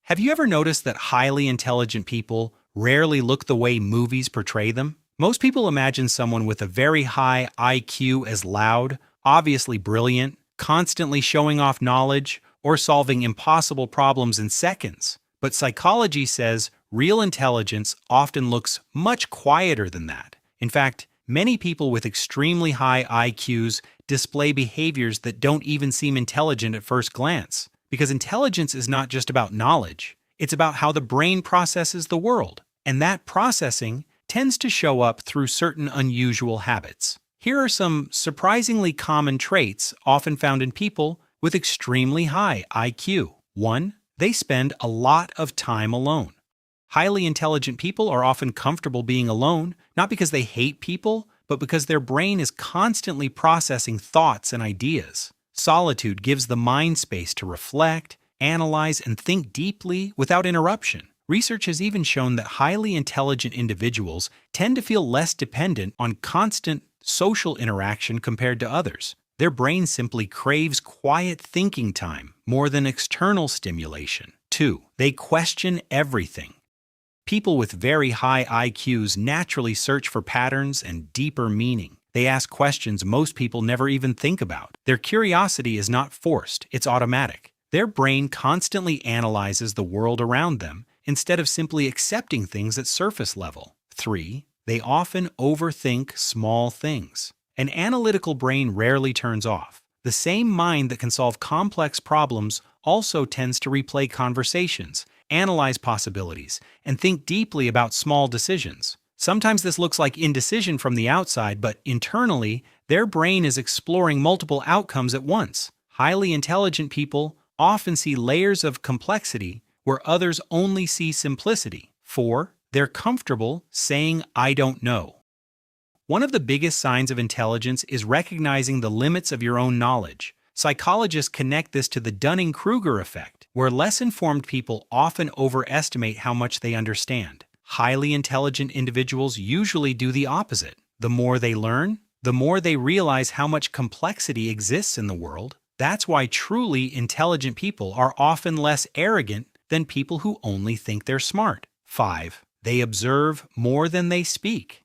Have you ever noticed that highly intelligent people rarely look the way movies portray them? Most people imagine someone with a very high IQ as loud, obviously brilliant, constantly showing off knowledge, or solving impossible problems in seconds. But psychology says real intelligence often looks much quieter than that. In fact, many people with extremely high IQs display behaviors that don't even seem intelligent at first glance. Because intelligence is not just about knowledge, it's about how the brain processes the world. And that processing tends to show up through certain unusual habits. Here are some surprisingly common traits often found in people with extremely high IQ. 1. They spend a lot of time alone. Highly intelligent people are often comfortable being alone, not because they hate people, but because their brain is constantly processing thoughts and ideas. Solitude gives the mind space to reflect, analyze, and think deeply without interruption. Research has even shown that highly intelligent individuals tend to feel less dependent on constant social interaction compared to others. Their brain simply craves quiet thinking time more than external stimulation. 2. They question everything. People with very high IQs naturally search for patterns and deeper meaning. They ask questions most people never even think about. Their curiosity is not forced, it's automatic. Their brain constantly analyzes the world around them instead of simply accepting things at surface level. 3. They often overthink small things. An analytical brain rarely turns off. The same mind that can solve complex problems also tends to replay conversations, analyze possibilities, and think deeply about small decisions. Sometimes this looks like indecision from the outside, but internally, their brain is exploring multiple outcomes at once. Highly intelligent people often see layers of complexity where others only see simplicity. 4. They're comfortable saying, "I don't know." One of the biggest signs of intelligence is recognizing the limits of your own knowledge. Psychologists connect this to the Dunning-Kruger effect, where less informed people often overestimate how much they understand. Highly intelligent individuals usually do the opposite. The more they learn, the more they realize how much complexity exists in the world. That's why truly intelligent people are often less arrogant than people who only think they're smart. 5. They observe more than they speak.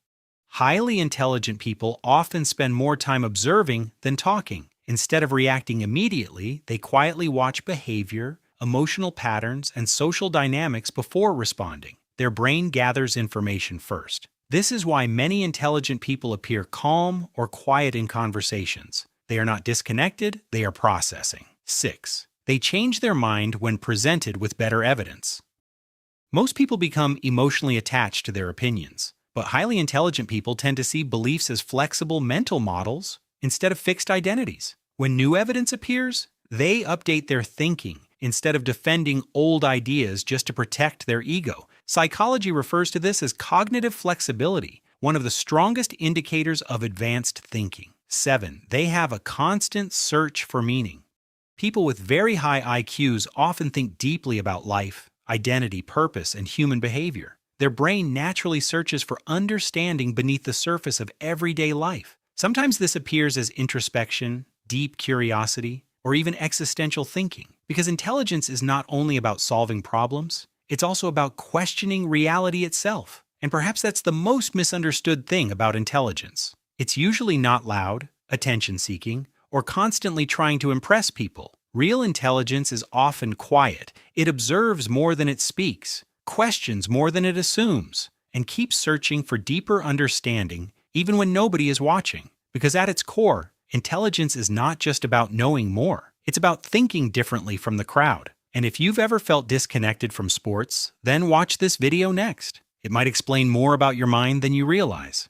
Highly intelligent people often spend more time observing than talking. Instead of reacting immediately, they quietly watch behavior, emotional patterns, and social dynamics before responding. Their brain gathers information first. This is why many intelligent people appear calm or quiet in conversations. They are not disconnected, they are processing. 6. They change their mind when presented with better evidence. Most people become emotionally attached to their opinions, but highly intelligent people tend to see beliefs as flexible mental models instead of fixed identities. When new evidence appears, they update their thinking instead of defending old ideas just to protect their ego. Psychology refers to this as cognitive flexibility, one of the strongest indicators of advanced thinking. 7. They have a constant search for meaning. People with very high IQs often think deeply about life, identity, purpose, and human behavior. Their brain naturally searches for understanding beneath the surface of everyday life. Sometimes this appears as introspection, deep curiosity, or even existential thinking, because intelligence is not only about solving problems, it's also about questioning reality itself. And perhaps that's the most misunderstood thing about intelligence. It's usually not loud, attention-seeking, or constantly trying to impress people. Real intelligence is often quiet. It observes more than it speaks, questions more than it assumes, and keeps searching for deeper understanding even when nobody is watching. Because at its core, intelligence is not just about knowing more. It's about thinking differently from the crowd. And if you've ever felt disconnected from sports, then watch this video next. It might explain more about your mind than you realize.